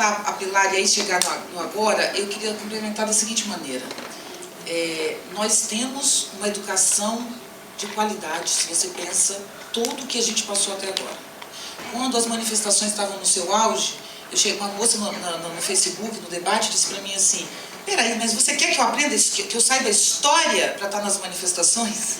complementar a Pilar e aí chegar no agora, eu queria complementar da seguinte maneira. Nós temos uma educação de qualidade, se você pensa tudo que a gente passou até agora. Quando as manifestações estavam no seu auge, eu cheguei com uma moça no Facebook, no debate, disse para mim assim, peraí, mas você quer que eu aprenda, que eu saiba a história para estar nas manifestações?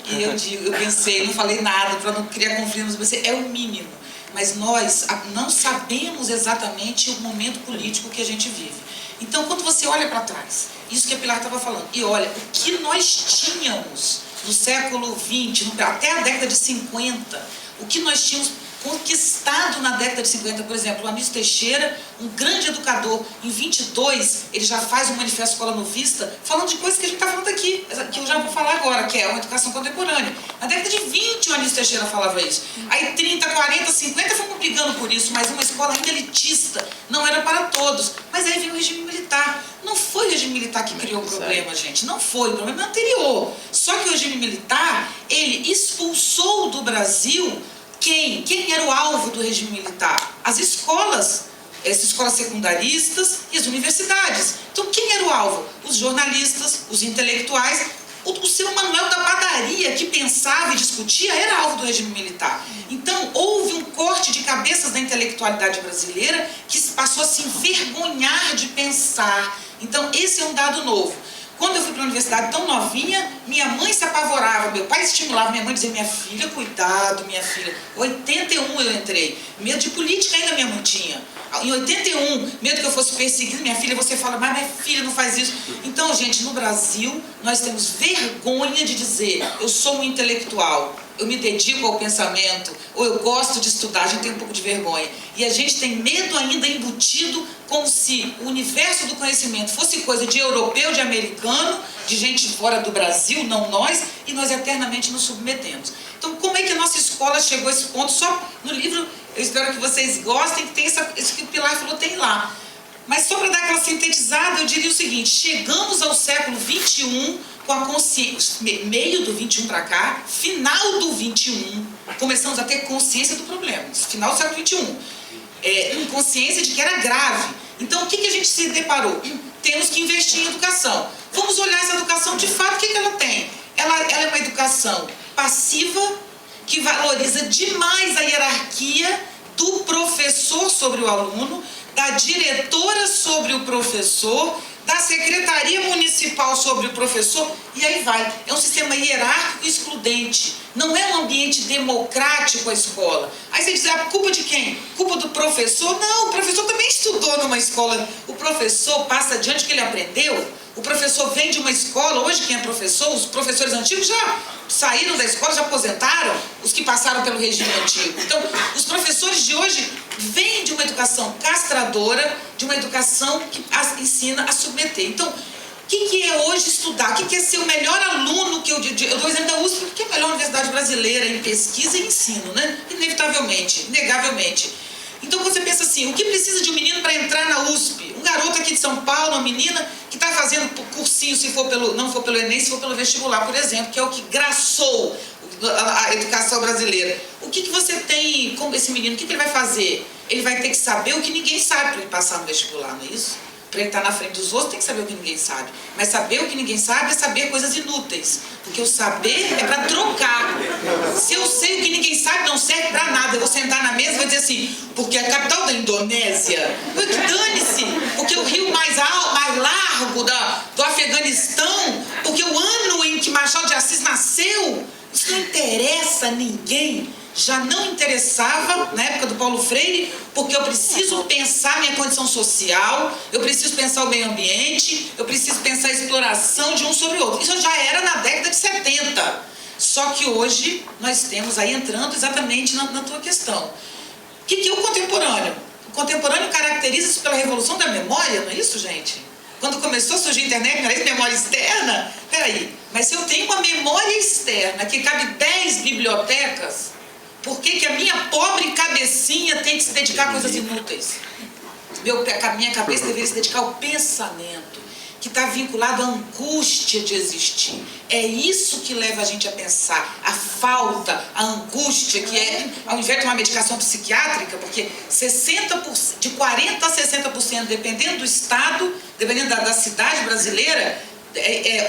E eu pensei, não falei nada para não criar conflito, mas pensei, é o mínimo. Mas nós não sabemos exatamente o momento político que a gente vive. Então, quando você olha para trás, isso que a Pilar estava falando, e olha, o que nós tínhamos no século XX, até a década de 50, o que nós tínhamos conquistado na década de 50, por exemplo, o Anísio Teixeira, um grande educador, em 22, ele já faz um manifesto Escola Novista, falando de coisas que a gente está falando aqui, que eu já vou falar agora, que é uma educação contemporânea. Na década de 20, o Anísio Teixeira falava isso. Aí 30, 40, 50, fomos brigando por isso, mas uma escola ainda elitista, não era para todos. Mas aí veio o regime militar. Não foi o regime militar que criou o problema, gente. Não foi, o problema anterior. Só que o regime militar, ele expulsou do Brasil quem? Quem era o alvo do regime militar? As escolas, as escolas secundaristas e as universidades. Então, quem era o alvo? Os jornalistas, os intelectuais. O seu Manuel da padaria, que pensava e discutia, era alvo do regime militar. Então, houve um corte de cabeças da intelectualidade brasileira que passou a se envergonhar de pensar. Então, esse é um dado novo. Quando eu fui para a universidade tão novinha, minha mãe se apavorava, meu pai estimulava, minha mãe dizia, minha filha, cuidado, minha filha. Em 81 eu entrei, medo de política ainda minha mãe tinha. Em 81, medo que eu fosse perseguida, minha filha, você fala, mas minha filha não faz isso. Então, gente, no Brasil, nós temos vergonha de dizer, eu sou um intelectual, eu me dedico ao pensamento, ou eu gosto de estudar, a gente tem um pouco de vergonha. E a gente tem medo ainda embutido, como se o universo do conhecimento fosse coisa de europeu, de americano, de gente fora do Brasil, não nós, e nós eternamente nos submetemos. Então, como é que a nossa escola chegou a esse ponto? Só no livro, eu espero que vocês gostem, que tem isso que o Pilar falou, tem lá. Mas só para dar aquela sintetizada, eu diria o seguinte, chegamos ao século XXI com a consciência, meio do 21 para cá, final do 21, começamos a ter consciência do problema, final do século XXI, com consciência de que era grave. Então, o que a gente se deparou? Temos que investir em educação. Vamos olhar essa educação de fato, o que ela tem? Ela é uma educação passiva, que valoriza demais a hierarquia do professor sobre o aluno, da diretora sobre o professor, da secretaria municipal sobre o professor, e aí vai. É um sistema hierárquico e excludente. Não é um ambiente democrático a escola. Aí você diz, a culpa de quem? Culpa do professor? Não, o professor também estudou numa escola. O professor passa adiante o que ele aprendeu. O professor vem de uma escola, hoje quem é professor, os professores antigos já saíram da escola, já aposentaram, os que passaram pelo regime antigo. Então, os professores de hoje vêm de uma educação castradora, de uma educação que as ensina a submeter. Então, o que é hoje estudar? O que é ser o melhor aluno que eu dou o exemplo da USP, porque é a melhor universidade brasileira em pesquisa e ensino, né? Inevitavelmente, inegavelmente. Então você pensa assim, o que precisa de um menino para entrar na USP? Um garoto aqui de São Paulo, uma menina que está fazendo cursinho, se for não for pelo Enem, se for pelo vestibular, por exemplo, que é o que graçou a educação brasileira. O que você tem com esse menino? O que ele vai fazer? Ele vai ter que saber o que ninguém sabe para ele passar no vestibular, não é isso? Para ele estar na frente dos outros, tem que saber o que ninguém sabe. Mas saber o que ninguém sabe é saber coisas inúteis. Porque o saber é para trocar. Se eu sei o que ninguém sabe, não serve para nada. Eu vou sentar na mesa e vou dizer assim, porque a capital da Indonésia, dane-se, porque o rio mais largo do Afeganistão, porque o ano em que Machado de Assis nasceu, isso não interessa a ninguém. Já não interessava na época do Paulo Freire, porque eu preciso pensar minha condição social, eu preciso pensar o meio ambiente, eu preciso pensar a exploração de um sobre o outro. Isso já era na década de 70. Só que hoje nós temos aí entrando exatamente na tua questão. O que é o contemporâneo? O contemporâneo caracteriza-se pela revolução da memória, não é isso, gente? Quando começou a surgir a internet, não era isso, memória externa? Peraí, mas se eu tenho uma memória externa que cabe 10 bibliotecas, por que a minha pobre cabecinha tem que se dedicar a coisas inúteis? A minha cabeça deveria se dedicar ao pensamento. que está vinculado à angústia de existir. É isso que leva a gente a pensar, a falta, a angústia, que é, ao invés de uma medicação psiquiátrica, porque 60%, de 40% a 60%, dependendo do estado, dependendo da cidade brasileira,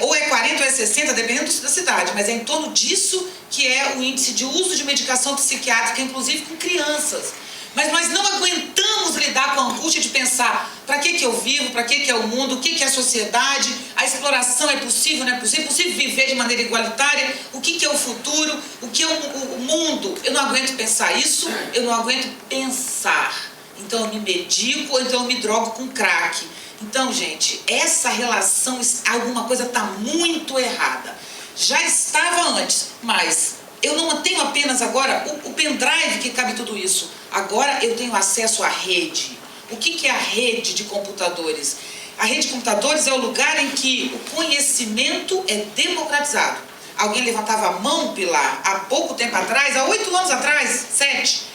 ou é 40% ou é 60%, dependendo da cidade, mas é em torno disso que é o índice de uso de medicação psiquiátrica, inclusive com crianças. Mas nós não aguentamos lidar com a angústia de pensar para que eu vivo, para que é o mundo, o que é a sociedade, a exploração é possível, não é possível, é possível viver de maneira igualitária, o que é o futuro, o que é o mundo. Eu não aguento pensar isso, eu não aguento pensar. Então eu me medico ou então eu me drogo com crack. Então, gente, essa relação, alguma coisa está muito errada. Já estava antes, mas eu não tenho apenas agora o pendrive que cabe tudo isso. Agora eu tenho acesso à rede. O que é a rede de computadores? A rede de computadores é o lugar em que o conhecimento é democratizado. Alguém levantava a mão, Pilar, há pouco tempo atrás, há 8 anos atrás, 7.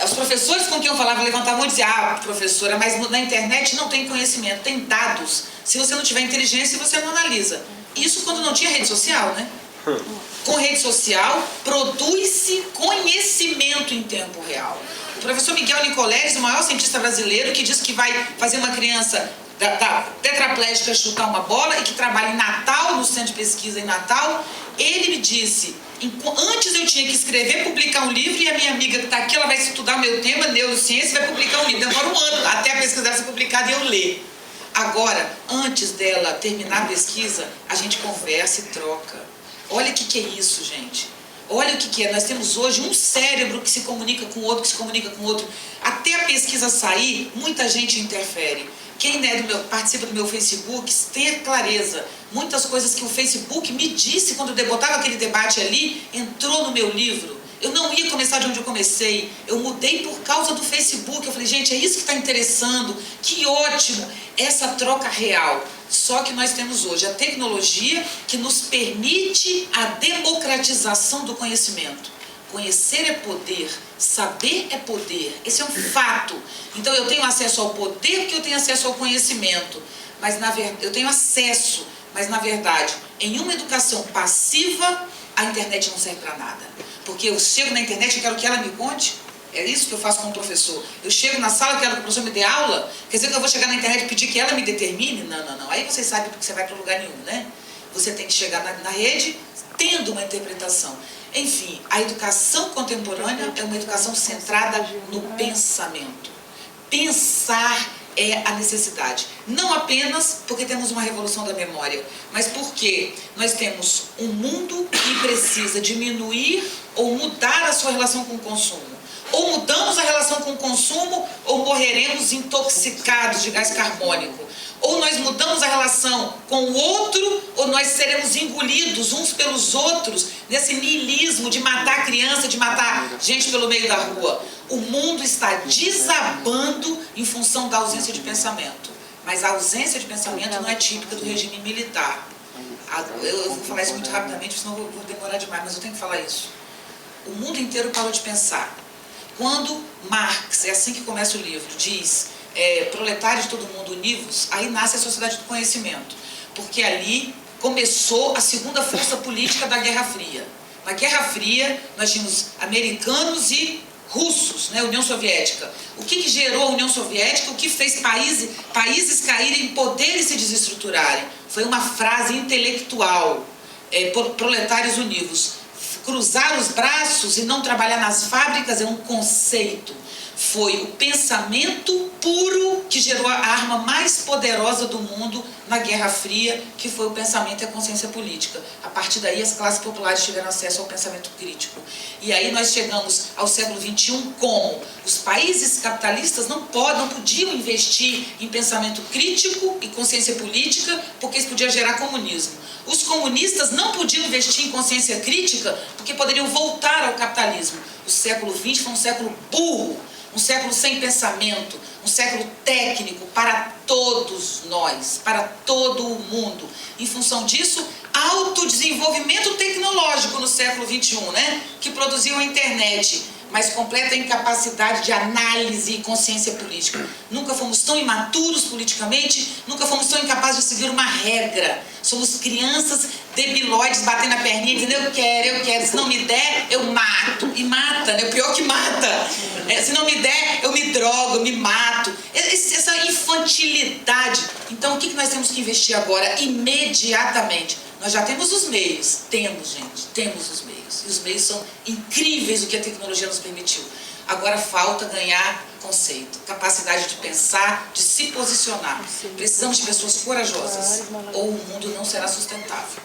Os professores com quem eu falava levantavam a mão e diziam: ah, professora, mas na internet não tem conhecimento, tem dados. Se você não tiver inteligência, você não analisa. Isso quando não tinha rede social, né? Com rede social, produz-se conhecimento em tempo real. O professor Miguel Nicoleles, o maior cientista brasileiro, que diz que vai fazer uma criança tetraplégica chutar uma bola e que trabalha em Natal, no centro de pesquisa em Natal, ele me disse: antes eu tinha que escrever, publicar um livro, e a minha amiga que está aqui, ela vai estudar o meu tema, neurociência, e vai publicar um livro. Demora 1 ano até a pesquisa dela ser publicada e eu ler. Agora, antes dela terminar a pesquisa, a gente conversa e troca. Olha o que é isso, gente. Olha o que é. Nós temos hoje um cérebro que se comunica com o outro, que se comunica com o outro. Até a pesquisa sair, muita gente interfere. Quem participa do meu Facebook, tenha clareza. Muitas coisas que o Facebook me disse quando eu botava aquele debate ali, entrou no meu livro. Eu não ia começar de onde eu comecei. Eu mudei por causa do Facebook. Eu falei, gente, é isso que está interessando. Que ótimo. Essa troca real. Só que nós temos hoje a tecnologia que nos permite a democratização do conhecimento. Conhecer é poder, saber é poder. Esse é um fato. Então eu tenho acesso ao poder porque eu tenho acesso ao conhecimento. Mas na verdade, eu tenho acesso, mas na verdade, em uma educação passiva, a internet não serve para nada. Porque eu chego na internet e quero que ela me conte. É isso que eu faço como professor. Eu chego na sala, quero que o professor me dê aula, quer dizer que eu vou chegar na internet e pedir que ela me determine? Não. Aí você sabe que você vai para lugar nenhum, né? Você tem que chegar na rede tendo uma interpretação. Enfim, a educação contemporânea é uma educação centrada no pensamento. Pensar é a necessidade. Não apenas porque temos uma revolução da memória, mas porque nós temos um mundo que precisa diminuir ou mudar a sua relação com o consumo. Ou mudamos a relação com o consumo, ou morreremos intoxicados de gás carbônico. Ou nós mudamos a relação com o outro, ou nós seremos engolidos uns pelos outros, nesse niilismo de matar criança, de matar gente pelo meio da rua. O mundo está desabando em função da ausência de pensamento. Mas a ausência de pensamento não é típica do regime militar. Eu vou falar isso muito rapidamente, senão eu vou demorar demais, mas eu tenho que falar isso. O mundo inteiro parou de pensar. Quando Marx, é assim que começa o livro, diz proletários de todo mundo univos, aí nasce a sociedade do conhecimento. Porque ali começou a segunda força política da Guerra Fria. Na Guerra Fria, nós tínhamos americanos e russos, né, União Soviética. O que gerou a União Soviética? O que fez países caírem em poder e se desestruturarem? Foi uma frase intelectual, proletários univos. Cruzar os braços e não trabalhar nas fábricas é um conceito. Foi o pensamento puro que gerou a arma mais poderosa do mundo na Guerra Fria, que foi o pensamento e a consciência política. A partir daí, as classes populares tiveram acesso ao pensamento crítico. E aí nós chegamos ao século XXI como os países capitalistas não podiam investir em pensamento crítico e consciência política, porque isso podia gerar comunismo. Os comunistas não podiam investir em consciência crítica, porque poderiam voltar ao capitalismo. O século XX foi um século burro, um século sem pensamento, um século técnico para todos nós, para todo o mundo. Em função disso, autodesenvolvimento tecnológico no século XXI, né? Que produziu a internet. mas completa incapacidade de análise e consciência política. Nunca fomos tão imaturos politicamente, nunca fomos tão incapazes de seguir uma regra. Somos crianças debilóides, batendo a perninha, dizendo eu quero, se não me der, eu mato. E mata, né? O pior que mata. Se não me der, eu me drogo, eu me mato. Essa infantilidade. Então, o que nós temos que investir agora? Imediatamente. Nós já temos os meios. Temos, gente. Temos os meios. E os meios são incríveis o que a tecnologia nos permitiu. Agora falta ganhar conceito, capacidade de pensar, de se posicionar. Precisamos de pessoas corajosas, ou o mundo não será sustentável.